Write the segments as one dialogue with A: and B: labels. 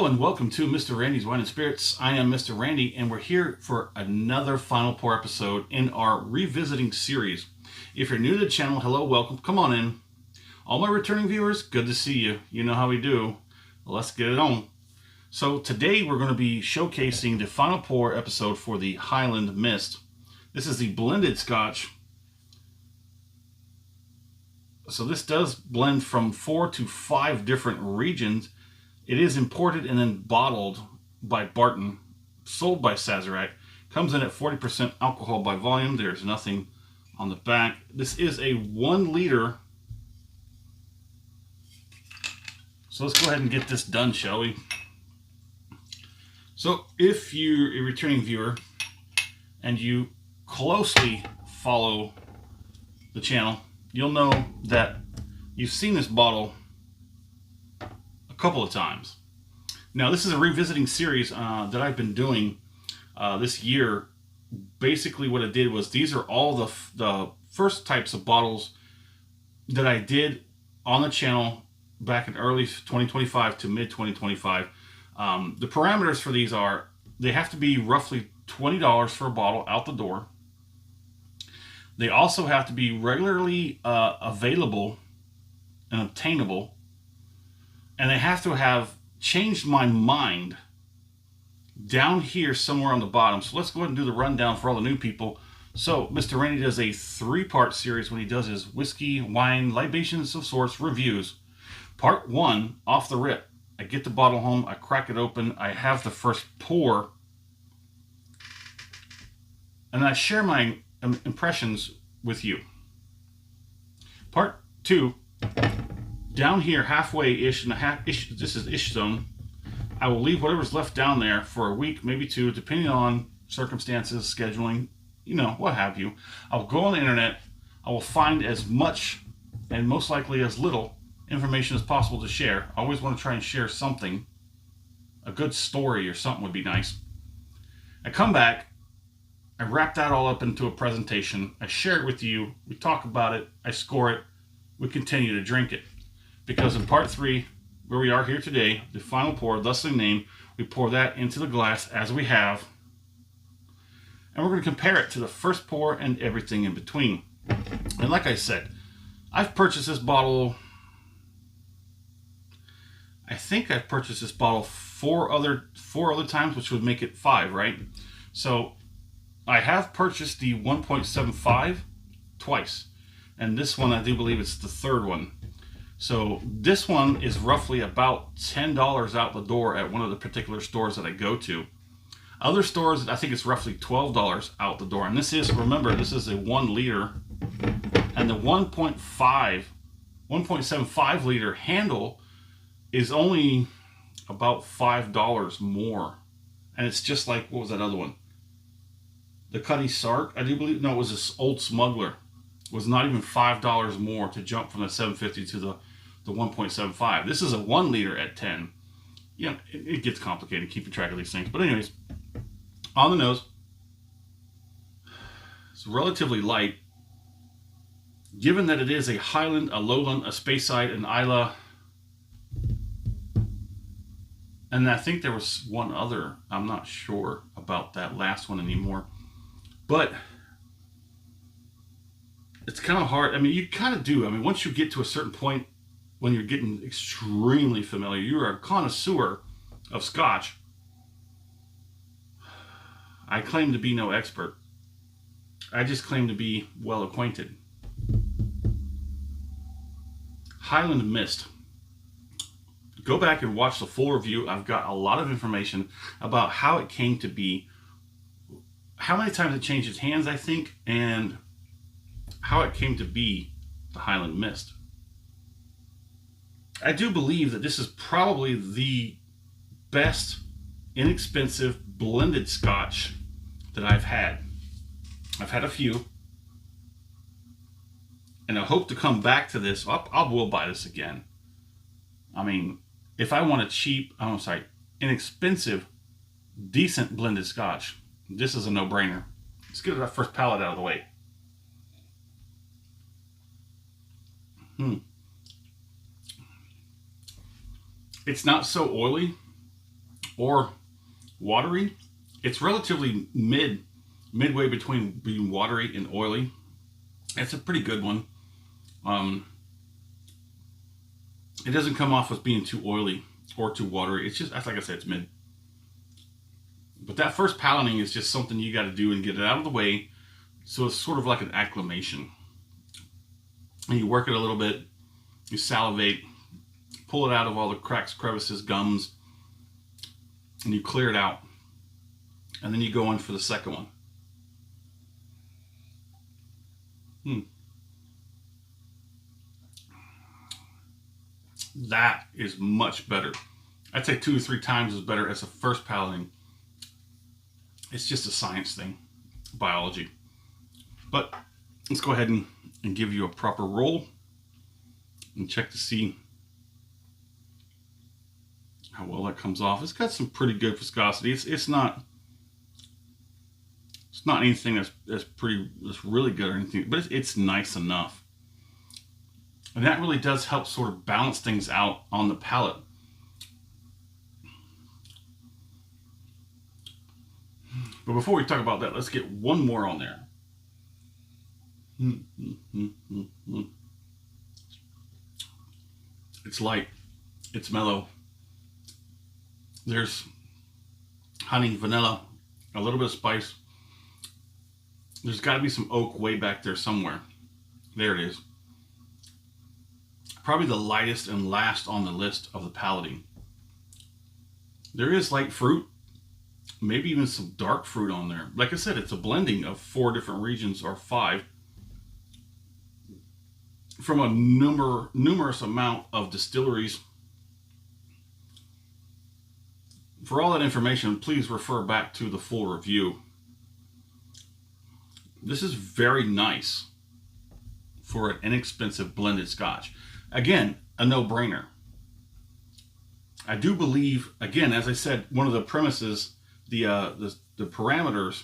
A: and welcome to Mr. Randy's Wine and Spirits. I am Mr. Randy, and we're here for another Final Pour episode in our revisiting series. If you're new to the channel, hello, welcome, come on in. All my returning viewers, good to see you. You know how we do. Let's get it on. So today we're going to be showcasing the Final Pour episode for the Highland Mist. This is the blended Scotch. So this does blend from 4 to 5 different regions. It is imported and then bottled by Barton, sold by Sazerac. Comes in at 40% alcohol by volume. There's nothing on the back. This is a 1 liter. So let's go ahead and get this done, shall we? So if you're a returning viewer and you closely follow the channel, you'll know that you've seen this bottle a couple of times. Now, this is a revisiting series that I've been doing this year. Basically, what I did was these are all the first types of bottles that I did on the channel back in early 2025 to mid 2025. The parameters for these are they have to be roughly $20 for a bottle out the door. They also have to be regularly available and obtainable. And they have to have changed my mind down here somewhere on the bottom. So let's go ahead and do the rundown for all the new people. So Mr. Randy does a 3-part series when he does his whiskey, wine, libations of sorts reviews. Part 1, off the rip. I get the bottle home, I crack it open, I have the first pour, and I share my impressions with you. Part 2, down here halfway-ish, in the half-ish, this is ish zone, I will leave whatever's left down there for a week, maybe 2, depending on circumstances, scheduling, you know, what have you. I'll go on the internet, I will find as much, and most likely as little, information as possible to share. I always want to try and share something. A good story or something would be nice. I come back, I wrap that all up into a presentation, I share it with you, we talk about it, I score it, we continue to drink it. Because in part 3, where we are here today, the final pour, thusly named, we pour that into the glass as we have, and we're going to compare it to the first pour and everything in between. And like I said, I've purchased this bottle, I think I've purchased this bottle four other times, which would make it 5, right? So I have purchased the 1.75 twice, and this one I do believe it's the 3rd one. So this one is roughly about $10 out the door at one of the particular stores that I go to. Other stores, I think it's roughly $12 out the door. And this is, remember, this is a 1 liter, and the 1.75 liter handle is only about $5 more. And it's just like, what was that other one? The Cuddy Sark, I do believe, no, it was this Old Smuggler. It was not even $5 more to jump from the 750 to the 1.75. This is a 1 liter at 10. You know, it gets complicated keeping track of these things. But anyways, on the nose, it's relatively light. Given that it is a Highland, a Lowland, a Speyside, an Islay, and I think there was one other. I'm not sure about that last one anymore. But it's kind of hard. I mean, you kind of do. I mean, once you get to a certain point when you're getting extremely familiar, you're a connoisseur of Scotch. I claim to be no expert. I just claim to be well acquainted. Highland Mist. Go back and watch the full review. I've got a lot of information about how it came to be, how many times it changed its hands, I think, and how it came to be the Highland Mist. I do believe that this is probably the best inexpensive blended Scotch that I've had. I've had a few, and I hope to come back to this. I will buy this again. I mean, if I want a cheap, inexpensive, decent blended Scotch, this is a no-brainer. Let's get that first palate out of the way. It's not so oily. or watery. It's relatively midway between being watery and oily. It's a pretty good one. It doesn't come off as being too oily or too watery. It's just, like I said, it's mid. But that first palating is just something you got to do and get it out of the way. So it's sort of like an acclimation. And you work it a little bit, you salivate, pull it out of all the cracks, crevices, gums, and you clear it out. And then you go in for the second one. That is much better. I'd say 2 to 3 times as better as the first palating. It's just a science thing, biology. But let's go ahead and give you a proper roll and check to see how well that comes off. It's got some pretty good viscosity. It's not anything that's really good or anything, but it's nice enough. And that really does help sort of balance things out on the palate. But before we talk about that, let's get one more on there. It's light. It's mellow. There's honey, vanilla, a little bit of spice. There's got to be some oak way back there somewhere. There it is. Probably the lightest and last on the list of the palating. There is light fruit, maybe even some dark fruit on there. Like I said, it's a blending of 4 different regions, or 5, from a numerous amount of distilleries. For all that information, please refer back to the full review. This is very nice for an inexpensive blended Scotch. Again, a no-brainer. I do believe, again, as I said, one of the premises, the parameters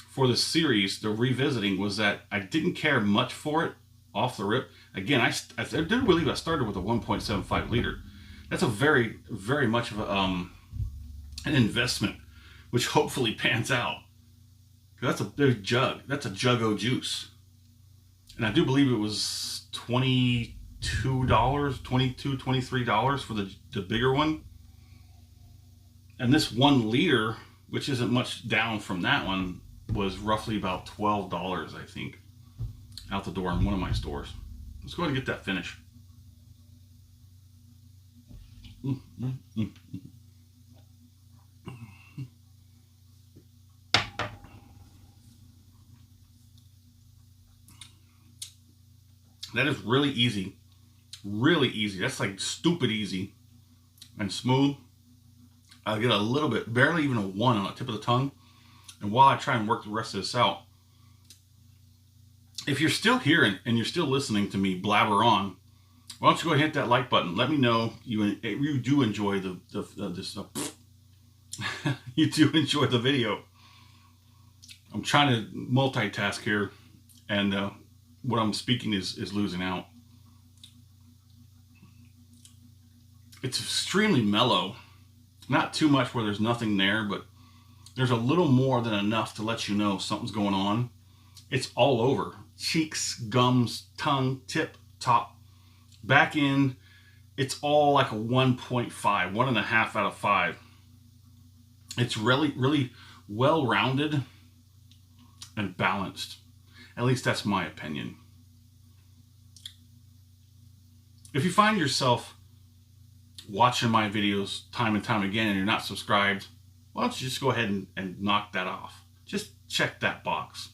A: for this series, the revisiting, was that I didn't care much for it off the rip. Again, I do believe I started with a 1.75 liter. That's a very, very much of an investment, which hopefully pans out. That's a big jug. That's a jug-o juice. And I do believe it was $22, $23 for the bigger one. And this 1 liter, which isn't much down from that one, was roughly about $12, I think, out the door in one of my stores. Let's go ahead and get that finish. That is really easy. Really easy. That's like stupid easy and smooth. I get a little bit, barely even a 1 on the tip of the tongue. And while I try and work the rest of this out, if you're still here and you're still listening to me blabber on, why don't you go ahead and hit that like button? Let me know you do enjoy you do enjoy the video. I'm trying to multitask here, and what I'm speaking is losing out. It's extremely mellow. Not too much where there's nothing there, but there's a little more than enough to let you know something's going on. It's all over. Cheeks, gums, tongue, tip, top, back end. It's all like a 1.5, 1.5 out of 5. It's really, really well-rounded and balanced. At least that's my opinion. If you find yourself watching my videos time and time again and you're not subscribed, why don't you just go ahead and knock that off? Just check that box.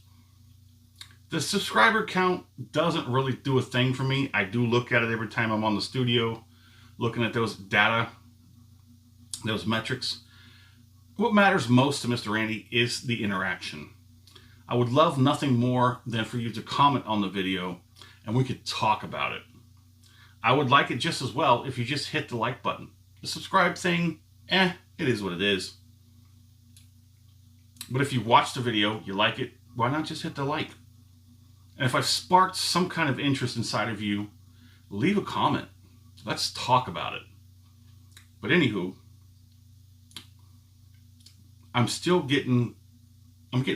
A: The subscriber count doesn't really do a thing for me. I do look at it every time I'm on the studio, looking at those data, those metrics. What matters most to Mr. Randy is the interaction. I would love nothing more than for you to comment on the video and we could talk about it. I would like it just as well if you just hit the like button. The subscribe thing, it is what it is. But if you watch the video, you like it, why not just hit the like? And if I've sparked some kind of interest inside of you, leave a comment. Let's talk about it. But anywho, I'm getting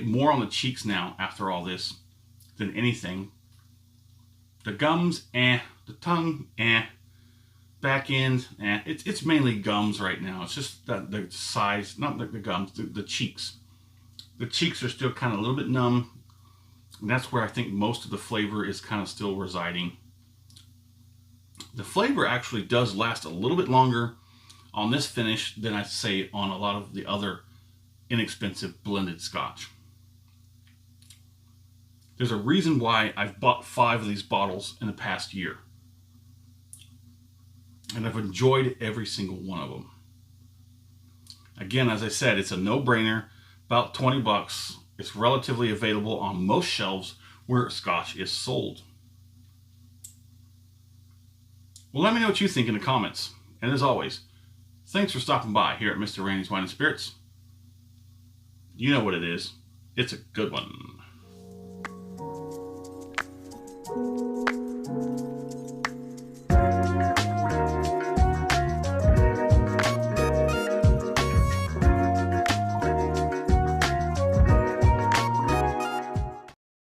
A: more on the cheeks now after all this than anything. The gums, the tongue, back end, it's mainly gums right now. It's just the size, not the gums, the cheeks. The cheeks are still kind of a little bit numb, and that's where I think most of the flavor is kind of still residing. The flavor actually does last a little bit longer on this finish than I say on a lot of the other inexpensive blended Scotch. There's a reason why I've bought 5 of these bottles in the past year. And I've enjoyed every single one of them. Again, as I said, it's a no-brainer, about 20 bucks. It's relatively available on most shelves where Scotch is sold. Well, let me know what you think in the comments. And as always, thanks for stopping by here at Mr. Randy's Wine and Spirits. You know what it is. It's a good one.